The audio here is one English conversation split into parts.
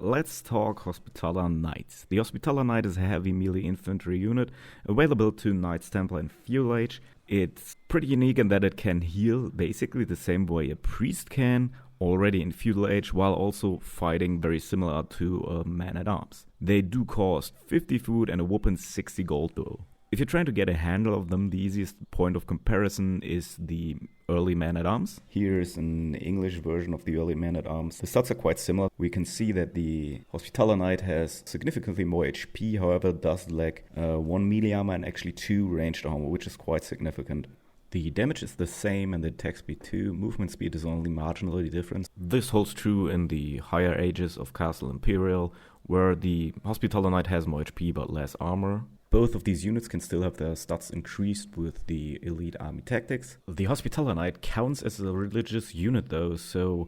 let's talk Hospitaller Knights. The Hospitaller Knight is a heavy melee infantry unit available to Knights Templar in Feudal Age. It's pretty unique in that it can heal basically the same way a priest can already in Feudal Age, while also fighting very similar to a man-at-arms. They do cost 50 food and a whopping 60 gold though. If you're trying to get a handle of them, the easiest point of comparison is the early man-at-arms. Here's an English version of the early man-at-arms. The stats are quite similar. We can see that the Hospitaller Knight has significantly more HP, however does lack 1 melee armor and actually 2 ranged armor, which is quite significant. The damage is the same and the attack speed too. Movement speed is only marginally different. This holds true in the higher ages of Castle Imperial, where the Hospitaller Knight has more HP but less armor. Both of these units can still have their stats increased with the elite army tactics. The Hospitaller Knight counts as a religious unit though, so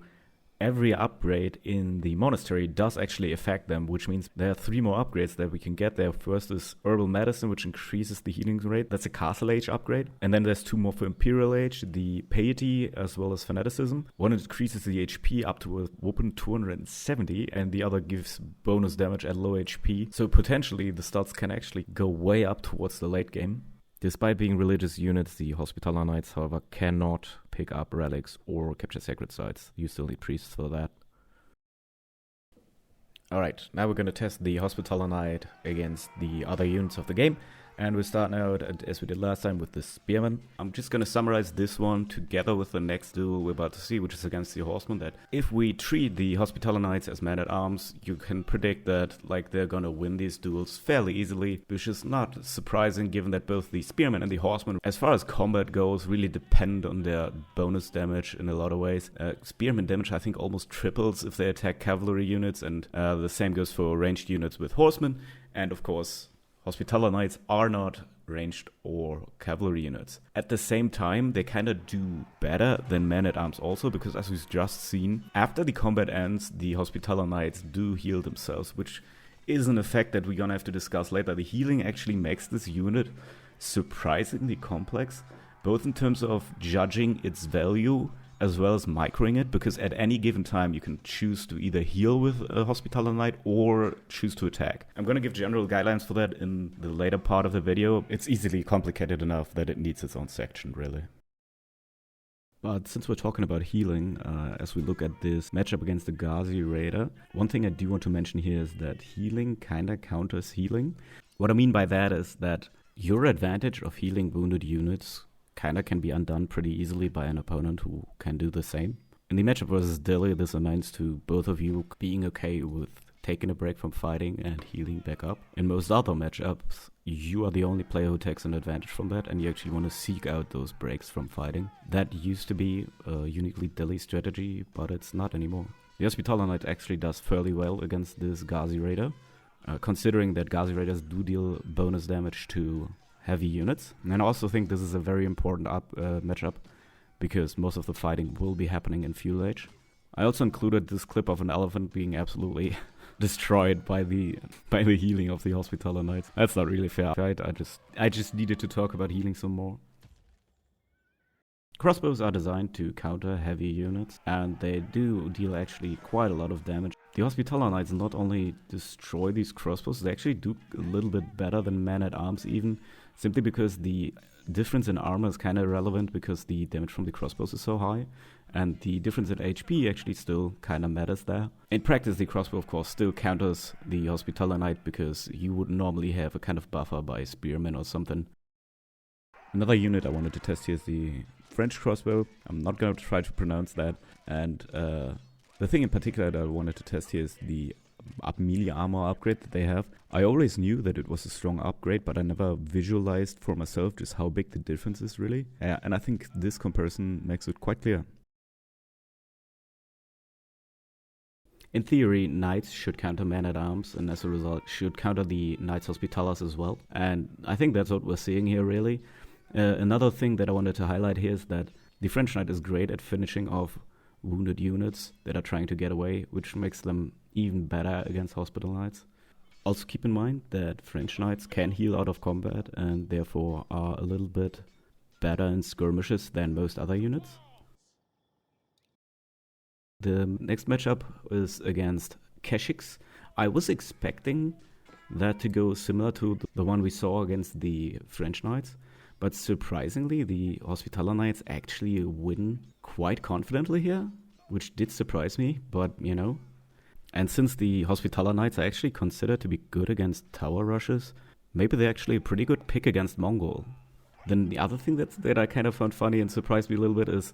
every upgrade in the monastery does actually affect them, which means there are 3 more upgrades that we can get there. First is Herbal Medicine, which increases the healing rate. That's a Castle Age upgrade. And then there's 2 more for Imperial Age, the Piety as well as Fanaticism. One increases the HP up to a whopping 270, and the other gives bonus damage at low HP. So potentially the stats can actually go way up towards the late game. Despite being religious units, the Hospitaller Knights, however, cannot pick up relics or capture sacred sites. You still need priests for that. Alright, now we're going to test the Hospitaller Knight against the other units of the game. And we're starting out, as we did last time, with the Spearmen. I'm just going to summarize this one together with the next duel we're about to see, which is against the Horsemen. That if we treat the Hospitaller Knights as man-at-arms, you can predict that they're going to win these duels fairly easily, which is not surprising given that both the Spearmen and the Horsemen, as far as combat goes, really depend on their bonus damage in a lot of ways. Spearmen damage, I think, almost triples if they attack cavalry units, and the same goes for ranged units with Horsemen. And of course, Hospitaller Knights are not ranged or cavalry units. At the same time, they kind of do better than men-at-arms also, because as we've just seen, after the combat ends, the Hospitaller Knights do heal themselves, which is an effect that we're gonna have to discuss later. The healing actually makes this unit surprisingly complex, both in terms of judging its value as well as microing it, because at any given time you can choose to either heal with a Hospitaller Knight or choose to attack. I'm going to give general guidelines for that in the later part of the video. It's easily complicated enough that it needs its own section, really. But since we're talking about healing, as we look at this matchup against the Ghaziraider, one thing I do want to mention here is that healing kinda counters healing. What I mean by that is that your advantage of healing wounded units kinda can be undone pretty easily by an opponent who can do the same. In the matchup versus Dilly, this amounts to both of you being okay with taking a break from fighting and healing back up. In most other matchups, you are the only player who takes an advantage from that, and you actually want to seek out those breaks from fighting. That used to be a uniquely Dilly strategy, but it's not anymore. The Hospitaller Knight actually does fairly well against this Ghaziraider, considering that Ghaziraiders do deal bonus damage to heavy units. And I also think this is a very important matchup, because most of the fighting will be happening in Feudal Age. I also included this clip of an elephant being absolutely destroyed by the healing of the Hospitaller Knights. That's not really fair, right? I just needed to talk about healing some more. Crossbows are designed to counter heavy units, and they do deal actually quite a lot of damage. The Hospitaller Knights not only destroy these crossbows, they actually do a little bit better than men-at-arms even, simply because the difference in armor is kind of irrelevant because the damage from the crossbows is so high, and the difference in HP actually still kind of matters there. In practice, the crossbow, of course, still counters the Hospitaller Knight because you would normally have a kind of buffer by Spearmen or something. Another unit I wanted to test here is the French crossbow. I'm not going to try to pronounce that. And the thing in particular that I wanted to test here is the melee armor upgrade that they have. I always knew that it was a strong upgrade, but I never visualized for myself just how big the difference is really. And I think this comparison makes it quite clear. In theory, knights should counter men-at-arms, and as a result should counter the knights hospitallers as well. And I think that's what we're seeing here, really. Another thing that I wanted to highlight here is that the French knight is great at finishing off wounded units that are trying to get away, which makes them even better against hospital knights. Also keep in mind that French knights can heal out of combat and therefore are a little bit better in skirmishes than most other units. The next matchup is against Keshiks. I was expecting that to go similar to the one we saw against the French Knights, but surprisingly, the Hospitaller Knights actually win quite confidently here, which did surprise me, but you know. And since the Hospitaller Knights are actually considered to be good against tower rushes, maybe they're actually a pretty good pick against Mongol. Then the other thing that I kind of found funny and surprised me a little bit is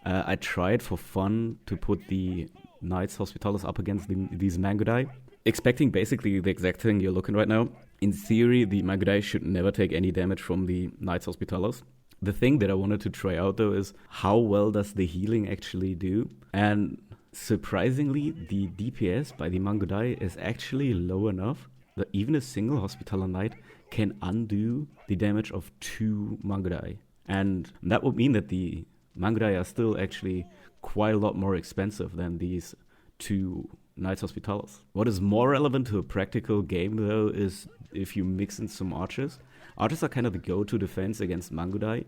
I tried for fun to put the Knights Hospitallers up against these Mangudai, expecting basically the exact thing you're looking right now. In theory, the Mangudai should never take any damage from the Knights Hospitallers. The thing that I wanted to try out though is how well does the healing actually do? And surprisingly, the DPS by the Mangudai is actually low enough that even a single Hospitaller Knight can undo the damage of 2 Mangudai. And that would mean that the Mangudai are still actually quite a lot more expensive than these 2 Knights Hospitallers. What is more relevant to a practical game though is if you mix in some archers. Archers are kind of the go-to defense against Mangudai,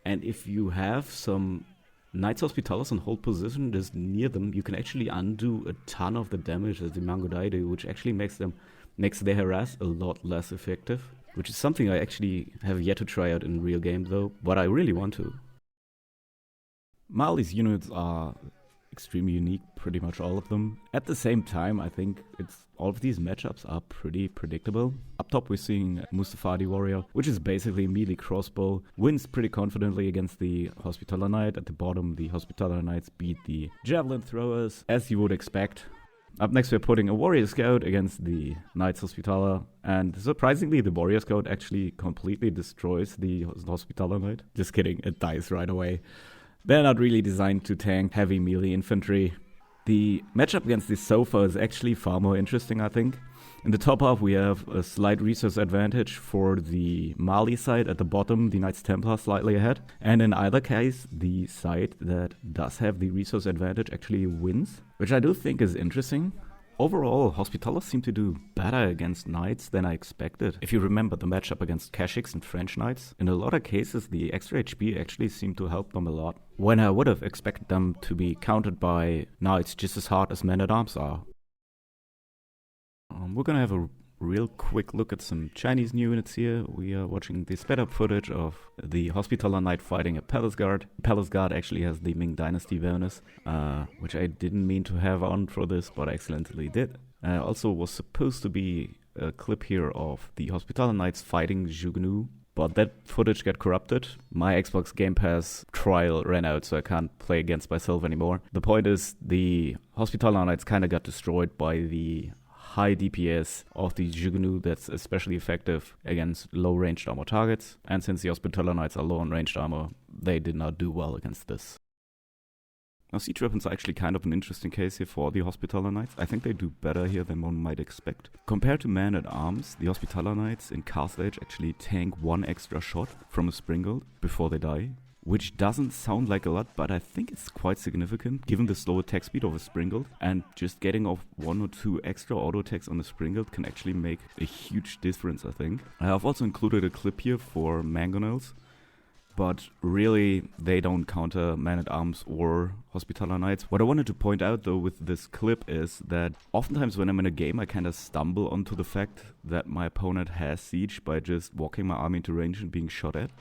and if you have some Knights Hospitallers on hold position just near them, you can actually undo a ton of the damage that the Mangudai do, which actually makes their harass a lot less effective, which is something I actually have yet to try out in real game though, but I really want to. Mali's units are extremely unique, pretty much all of them. At the same time, I think all of these matchups are pretty predictable. Up top we're seeing Mustofadi warrior, which is basically melee crossbow, wins pretty confidently against the Hospitaller Knight. At the bottom, the Hospitaller Knights beat the Javelin throwers, as you would expect. Up next we're putting a warrior scout against the Knights Hospitaller, and surprisingly the warrior scout actually completely destroys the Hospitaller Knight. Just kidding, it dies right away. They're not really designed to tank heavy melee infantry. The matchup against the Sofa is actually far more interesting, I think. In the top half we have a slight resource advantage for the Mali side. At the bottom, the Knights Templar slightly ahead. And in either case, the side that does have the resource advantage actually wins, which I do think is interesting. Overall, Hospitallers seem to do better against Knights than I expected. If you remember the matchup against Keshiks and French Knights, in a lot of cases the extra HP actually seemed to help them a lot, when I would have expected them to be countered by Knights just as hard as Men-at-Arms are. We're gonna have a real quick look at some Chinese new units here. We are watching the sped up footage of the Hospitaller Knight fighting a Palace Guard. Palace Guard actually has the Ming Dynasty bonus, which I didn't mean to have on for this, but I accidentally did. Also was supposed to be a clip here of the Hospitaller Knights fighting Zhugnu, but that footage got corrupted. My Xbox Game Pass trial ran out, so I can't play against myself anymore. The point is, the Hospitaller Knights kind of got destroyed by the high DPS of the Zhugnu that's especially effective against low-ranged armor targets, and since the Hospitaller Knights are low on ranged armor, they did not do well against this. Now, siege weapons are actually kind of an interesting case here for the Hospitaller Knights. I think they do better here than one might expect. Compared to Man-at-Arms, the Hospitaller Knights in Castle Age actually tank 1 extra shot from a Springald before they die, which doesn't sound like a lot, but I think it's quite significant given the slow attack speed of a Springald, and just getting off 1 or 2 extra auto attacks on the Springald can actually make a huge difference, I think. I have also included a clip here for Mangonels, but really they don't counter Man-at-Arms or Hospitaller Knights. What I wanted to point out though with this clip is that oftentimes when I'm in a game I kind of stumble onto the fact that my opponent has siege by just walking my army into range and being shot at,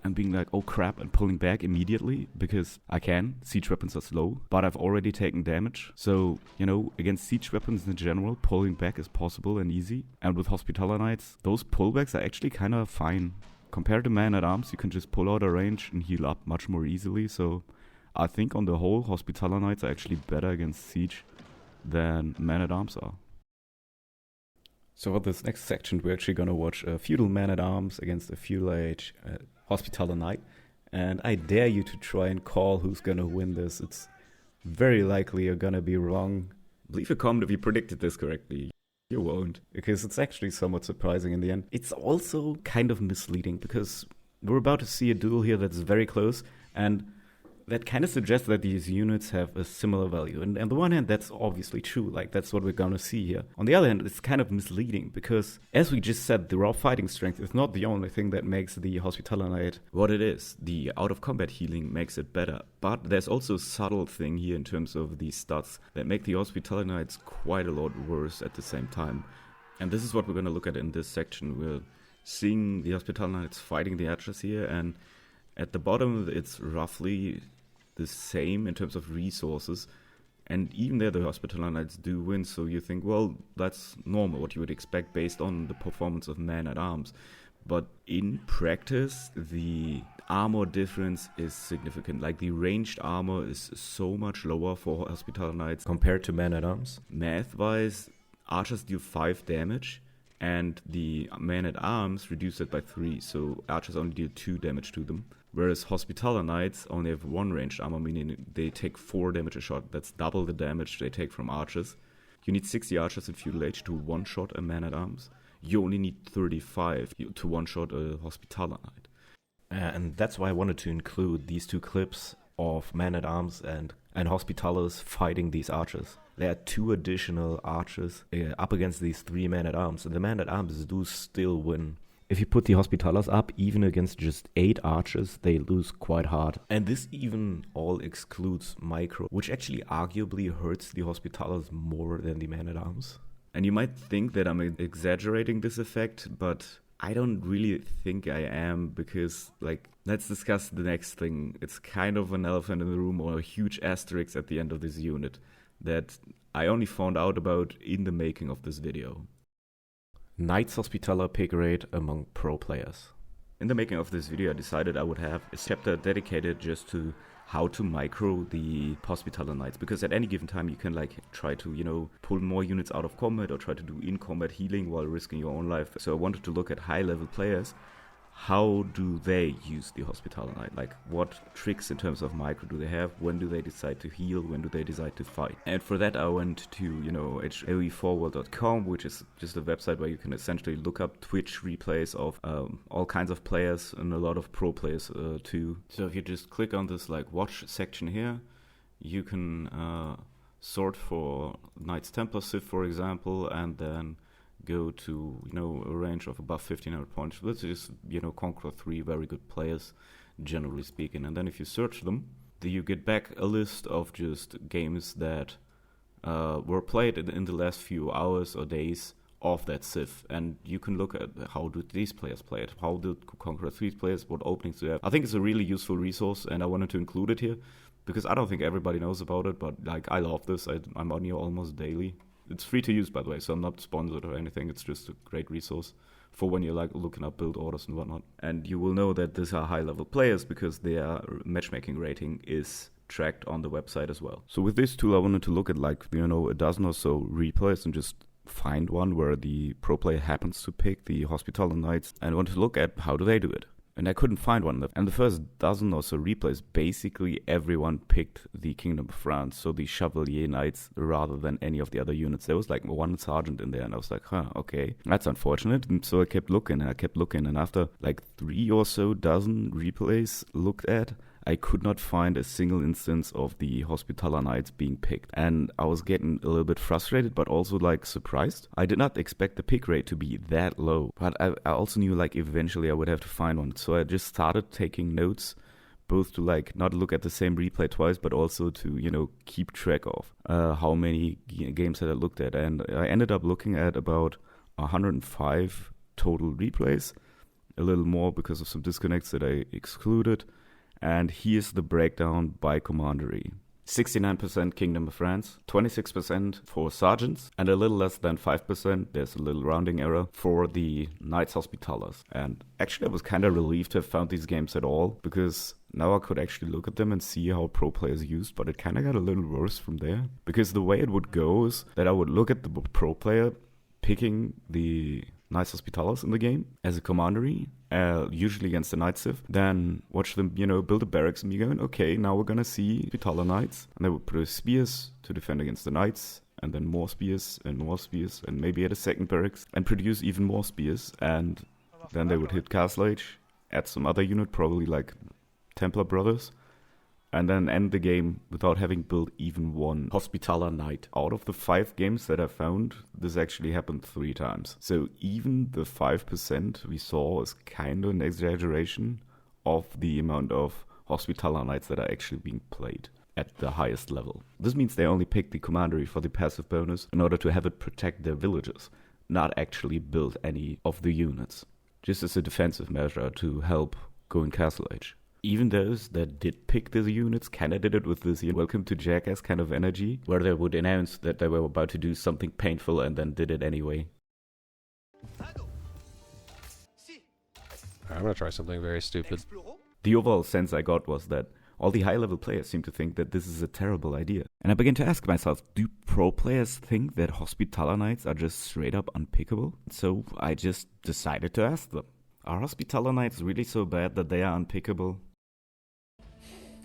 and being like, oh crap, and pulling back immediately, because I can. Siege weapons are slow, but I've already taken damage. So, you know, against siege weapons in general, pulling back is possible and easy. And with Hospitaller Knights, those pullbacks are actually kind of fine. Compared to Man-at-Arms, you can just pull out a range and heal up much more easily. So I think on the whole, Hospitaller Knights are actually better against siege than Man-at-Arms are. So for this next section, we're actually going to watch a feudal Man-at-Arms against a feudal age Hospitaller Knight, and I dare you to try and call who's gonna win this. It's very likely you're gonna be wrong. Leave a comment if you predicted this correctly. You won't, because it's actually somewhat surprising in the end. It's also kind of misleading, because we're about to see a duel here that's very close, and that kind of suggests that these units have a similar value. And on the one hand, that's obviously true. Like, that's what we're going to see here. On the other hand, it's kind of misleading because, as we just said, the raw fighting strength is not the only thing that makes the Hospitaller Knight what it is. The out-of-combat healing makes it better. But there's also a subtle thing here in terms of these stats that make the Hospitaller Knights quite a lot worse at the same time. And this is what we're going to look at in this section. We're seeing the Hospitaller Knights fighting the archers here, and at the bottom it's roughly the same in terms of resources, and even there the Hospitaller Knights do win, so you think, well, that's normal, what you would expect based on the performance of man-at-arms. But in practice, the armor difference is significant. Like, the ranged armor is so much lower for Hospitaller Knights compared to man-at-arms. Math-wise, archers deal 5 damage, and the man-at-arms reduce it by 3, so archers only deal 2 damage to them. Whereas Hospitaller Knights only have 1 ranged armor, meaning they take 4 damage a shot. That's double the damage they take from archers. You need 60 archers in Feudal Age to one-shot a man-at-arms. You only need 35 to one-shot a Hospitaller Knight. And that's why I wanted to include these 2 clips of man-at-arms and Hospitallers fighting these archers. There are 2 additional archers up against these 3 man-at-arms, and the man-at-arms do still win. If you put the Hospitallers up, even against just 8 archers, they lose quite hard. And this even all excludes micro, which actually arguably hurts the Hospitallers more than the man-at-arms. And you might think that I'm exaggerating this effect, but I don't really think I am, because, like, let's discuss the next thing. It's kind of an elephant in the room, or a huge asterisk at the end of this unit that I only found out about in the making of this video. Knights Hospitaller pickrate among pro players. In the making of this video, I decided I would have a chapter dedicated just to how to micro the Hospitaller Knights, because at any given time you can, like, try to, pull more units out of combat or try to do in-combat healing while risking your own life. So I wanted to look at high-level players. How do they use the Hospitaller Knight? Like, what tricks in terms of micro do they have? When do they decide to heal? When do they decide to fight? And for that I went to, AoE4world.com, which is just a website where you can essentially look up Twitch replays of all kinds of players and a lot of pro players too. So if you just click on this, like, watch section here, you can sort for Knights Templar Civ, for example, and then go to, a range of above 1500 points. This is, Conqueror 3 very good players, generally speaking. And then if you search them, you get back a list of just games that were played in the last few hours or days of that Civ. And you can look at how do these players play it, how do Conqueror 3 players, what openings do they have. I think it's a really useful resource, and I wanted to include it here, because I don't think everybody knows about it, but, like, I love this. I'm on here almost daily. It's free to use, by the way, so I'm not sponsored or anything. It's just a great resource for when you're, like, looking up build orders and whatnot. And you will know that these are high-level players because their matchmaking rating is tracked on the website as well. So with this tool, I wanted to look at, like, a dozen or so replays and just find one where the pro player happens to pick the Hospitaller Knights, and I wanted to look at how do they do it. And I couldn't find one. And the first dozen or so replays, basically everyone picked the Kingdom of France, so the Chevalier Knights, rather than any of the other units. There was, like, 1 sergeant in there, and I was like, okay, that's unfortunate. And so I kept looking, and after, like, 3 or so dozen replays looked at, I could not find a single instance of the Hospitaller Knights being picked. And I was getting a little bit frustrated, but also, like, surprised. I did not expect the pick rate to be that low, but I also knew, like, eventually I would have to find one. So I just started taking notes, both to, like, not look at the same replay twice, but also to, keep track of how many games that I looked at. And I ended up looking at about 105 total replays, a little more because of some disconnects that I excluded. And here's the breakdown by Commanderie. 69% Kingdom of France, 26% for sergeants, and a little less than 5%, there's a little rounding error, for the Knights Hospitallers. And actually I was kind of relieved to have found these games at all, because now I could actually look at them and see how pro players used, but it kind of got a little worse from there. Because the way it would go is that I would look at the pro player picking the Knights Hospitallers in the game as a Commanderie, usually against the Knight Civ, then watch them, build a barracks, and be going, okay, now we're gonna see Hospitaller Knights, and they would put spears to defend against the Knights, and then more spears, and maybe add a second barracks, and produce even more spears, and then they would hit Castle Age, add some other unit, probably like Templar Brothers, and then end the game without having built even one Hospitaller Knight. Out of the 5 games that I found, this actually happened 3 times. So even the 5% we saw is kind of an exaggeration of the amount of Hospitaller Knights that are actually being played at the highest level. This means they only picked the Commanderie for the passive bonus in order to have it protect their villages, not actually build any of the units, just as a defensive measure to help go in Castle Age. Even those that did pick the units kinda did it with this welcome to Jackass kind of energy, where they would announce that they were about to do something painful and then did it anyway. I'm gonna try something very stupid. The overall sense I got was that all the high-level players seem to think that this is a terrible idea. And I began to ask myself, do pro players think that Hospitaller Knights are just straight up unpickable? So I just decided to ask them. Are Hospitaller Knights really so bad that they are unpickable?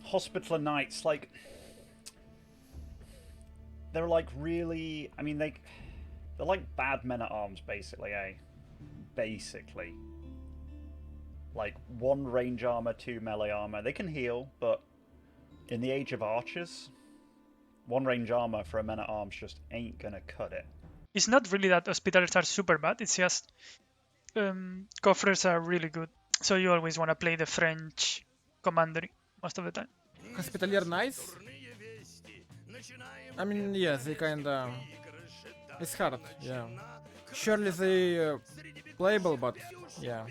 Hospitaller Knights, like... They're like really... I mean, they're like bad men-at-arms, basically, eh? Basically. Like, 1 range armor, 2 melee armor. They can heal, but in the age of archers, 1 range armor for a men-at-arms just ain't gonna cut it. It's not really that hospitallers are super bad, it's just coffers are really good. So you always want to play the French Commanderie most of the time. Hospitalier Knights? I mean, yes, they kinda... It's hard, yeah. Surely they playable, but yeah.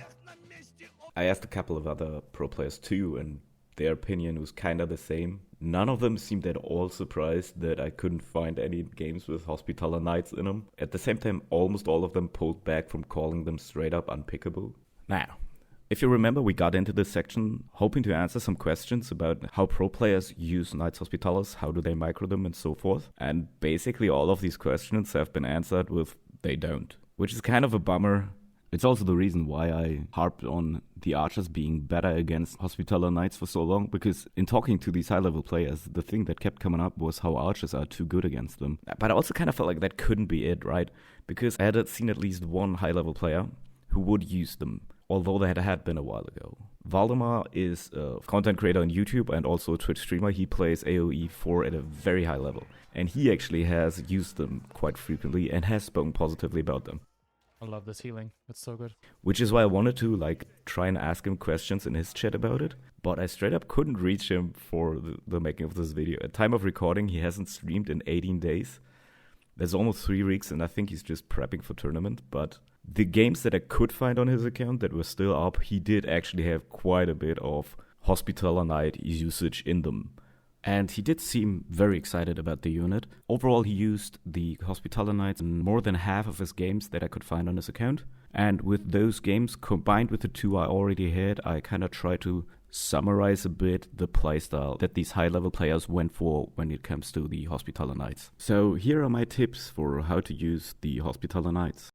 I asked a couple of other pro players too, and their opinion was kind of the same. None of them seemed at all surprised that I couldn't find any games with Hospitaller Knights in them. At the same time, almost all of them pulled back from calling them straight up unpickable. Now, if you remember, we got into this section hoping to answer some questions about how pro players use Knights Hospitallers, how do they micro them, and so forth. And basically all of these questions have been answered with they don't, which is kind of a bummer. It's also the reason why I harped on the archers being better against Hospitaller Knights for so long, because in talking to these high-level players, the thing that kept coming up was how archers are too good against them. But I also kind of felt like that couldn't be it, right? Because I had seen at least one high-level player who would use them, although that had been a while ago. Valdemar is a content creator on YouTube and also a Twitch streamer. He plays AoE 4 at a very high level, and he actually has used them quite frequently and has spoken positively about them. I love this healing. It's so good. Which is why I wanted to try and ask him questions in his chat about it, but I straight up couldn't reach him for the making of this video. At time of recording, he hasn't streamed in 18 days. There's almost 3 weeks, and I think he's just prepping for tournament. But the games that I could find on his account that were still up, he did actually have quite a bit of Hospitaller Knight usage in them. And he did seem very excited about the unit. Overall, he used the Hospitaller Knights in more than half of his games that I could find on his account. And with those games, combined with the 2 I already had, I kind of tried to summarize a bit the playstyle that these high-level players went for when it comes to the Hospitaller Knights. So here are my tips for how to use the Hospitaller Knights.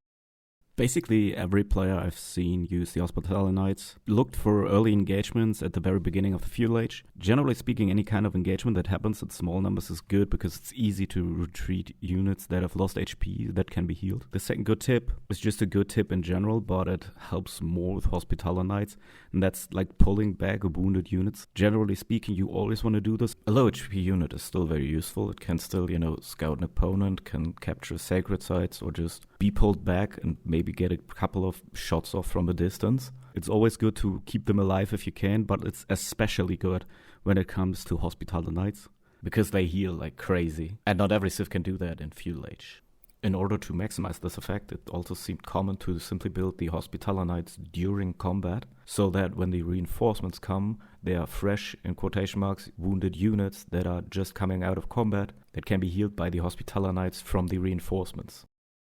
Basically, every player I've seen use the Hospitaller Knights looked for early engagements at the very beginning of the feudal age. Generally speaking, any kind of engagement that happens in small numbers is good because it's easy to retreat units that have lost HP that can be healed. The second good tip is just a good tip in general, but it helps more with Hospitaller Knights, and that's like pulling back wounded units. Generally speaking, you always want to do this. A low HP unit is still very useful. It can still, scout an opponent, can capture sacred sites, or just be pulled back and maybe get a couple of shots off from a distance. It's always good to keep them alive if you can, but it's especially good when it comes to Hospitaller Knights, because they heal like crazy, and not every civ can do that in feudal age. In order to maximize this effect, it also seemed common to simply build the Hospitaller Knights during combat, so that when the reinforcements come, they are fresh, in quotation marks, wounded units that are just coming out of combat that can be healed by the Hospitaller Knights from the reinforcements.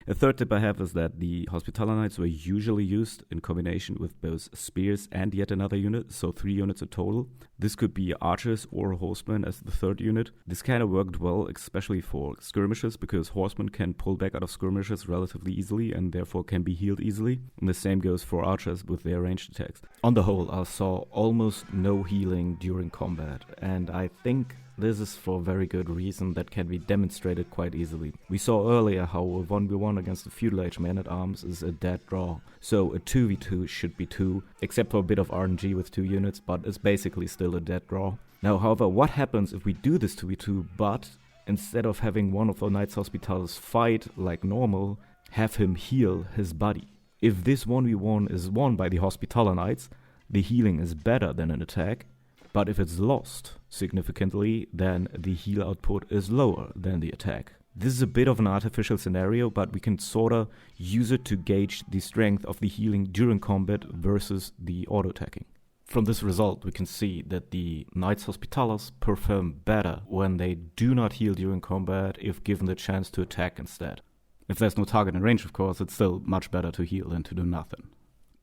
A third tip I have is that the Hospitaller Knights were usually used in combination with both spears and yet another unit, so 3 units in total. This could be archers or horsemen as the third unit. This kind of worked well, especially for skirmishes, because horsemen can pull back out of skirmishes relatively easily and therefore can be healed easily. And the same goes for archers with their ranged attacks. On the whole, I saw almost no healing during combat, and I think this is for a very good reason that can be demonstrated quite easily. We saw earlier how a 1v1 against a feudal age man-at-arms is a dead draw. So a 2v2 should be 2, except for a bit of RNG with 2 units, but it's basically still a dead draw. Now, however, what happens if we do this 2v2, but instead of having one of the Knights Hospitals fight like normal, have him heal his buddy? If this 1v1 is won by the Hospitaller Knights, the healing is better than an attack, but if it's lost significantly, then the heal output is lower than the attack. This is a bit of an artificial scenario, but we can sorta use it to gauge the strength of the healing during combat versus the auto-attacking. From this result, we can see that the Knights Hospitallers perform better when they do not heal during combat if given the chance to attack instead. If there's no target in range, of course, it's still much better to heal than to do nothing.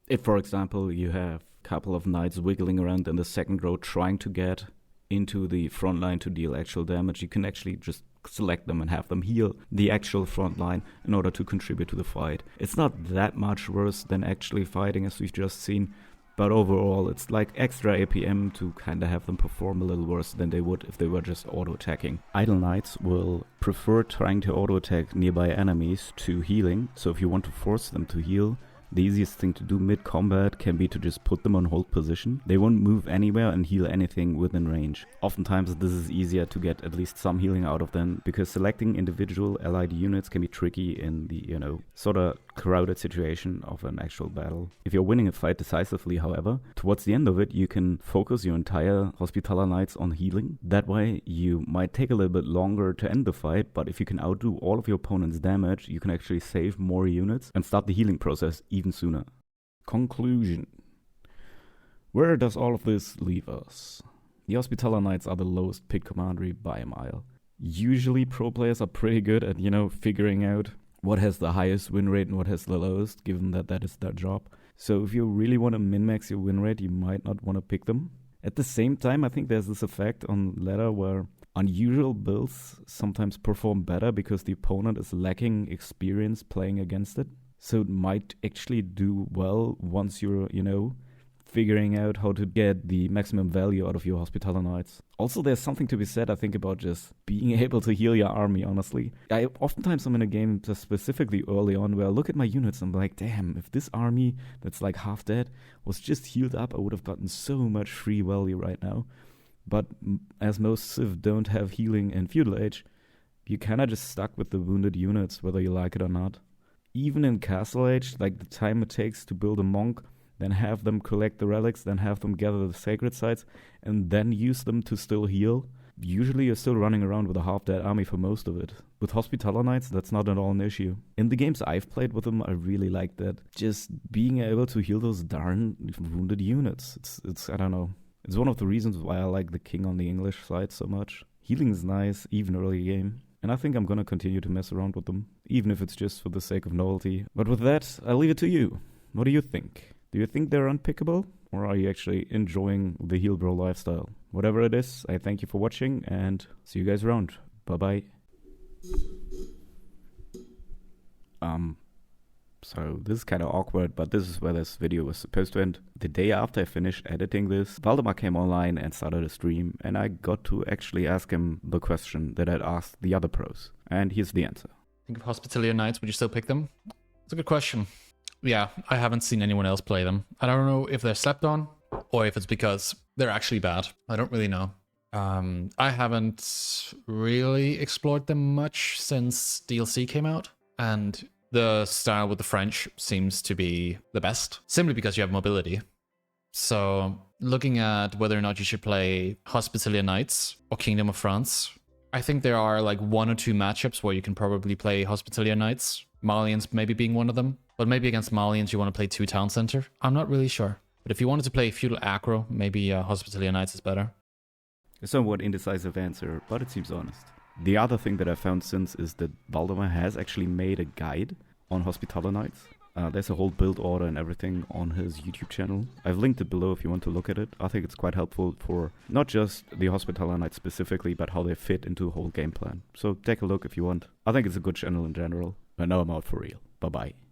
If, for example, you have a couple of knights wiggling around in the second row trying to get into the front line to deal actual damage, you can actually just select them and have them heal the actual front line in order to contribute to the fight. It's not that much worse than actually fighting, as we've just seen, but overall it's like extra APM to kind of have them perform a little worse than they would if they were just auto-attacking. Idle knights will prefer trying to auto-attack nearby enemies to healing, so if you want to force them to heal, the easiest thing to do mid-combat can be to just put them on hold position. They won't move anywhere and heal anything within range. Oftentimes this is easier to get at least some healing out of them, because selecting individual allied units can be tricky in the, sort of crowded situation of an actual battle. If you're winning a fight decisively, however, towards the end of it you can focus your entire Hospitaller Knights on healing. That way you might take a little bit longer to end the fight, but if you can outdo all of your opponent's damage, you can actually save more units and start the healing process even sooner. Conclusion. Where does all of this leave us? The Hospitaller Knights are the lowest picked commandery by a mile. Usually pro players are pretty good at, figuring out what has the highest win rate and what has the lowest, given that that is their job. So if you really want to min-max your win rate, you might not want to pick them. At the same time, I think there's this effect on ladder where unusual builds sometimes perform better because the opponent is lacking experience playing against it. So it might actually do well once you're, figuring out how to get the maximum value out of your Hospitaller Knights. Also, there's something to be said, I think, about just being able to heal your army, honestly. Oftentimes I'm in a game just specifically early on where I look at my units and I'm like, damn, if this army that's like half dead was just healed up, I would have gotten so much free value right now. But as most Civ don't have healing in Feudal Age, you're kind of just stuck with the wounded units, whether you like it or not. Even in Castle Age, like the time it takes to build a monk, then have them collect the relics, then have them gather the sacred sites, and then use them to still heal. Usually you're still running around with a half-dead army for most of it. With Hospitaller Knights, that's not at all an issue. In the games I've played with them, I really like that. Just being able to heal those darn wounded units. It's I don't know. It's one of the reasons why I like the King on the English side so much. Healing is nice, even early game. And I think I'm gonna continue to mess around with them, even if it's just for the sake of novelty. But with that, I'll leave it to you. What do you think? Do you think they're unpickable? Or are you actually enjoying the Healbro lifestyle? Whatever it is, I thank you for watching and see you guys around. Bye-bye. So this is kind of awkward, but this is where this video was supposed to end. The day after I finished editing this, Valdemar came online and started a stream, and I got to actually ask him the question that I'd asked the other pros. And here's the answer. Think of Hospitaller Knights, would you still pick them? It's a good question. Yeah, I haven't seen anyone else play them. I don't know if they're slept on, or if it's because they're actually bad. I don't really know. I haven't really explored them much since DLC came out, and the style with the French seems to be the best, simply because you have mobility. So, looking at whether or not you should play Hospitaller Knights or Kingdom of France, I think there are like 1 or 2 matchups where you can probably play Hospitaller Knights, Malians maybe being one of them. But maybe against Malians you want to play 2 Town Center. I'm not really sure. But if you wanted to play Feudal Aggro, maybe Hospitaller Knights is better. A somewhat indecisive answer, but it seems honest. The other thing that I found since is that Valdemar has actually made a guide on Hospitaller Knights. There's a whole build order and everything on his YouTube channel. I've linked it below if you want to look at it. I think it's quite helpful for not just the Hospitaller Knights specifically, but how they fit into a whole game plan. So take a look if you want. I think it's a good channel in general. And now I'm out for real. Bye-bye.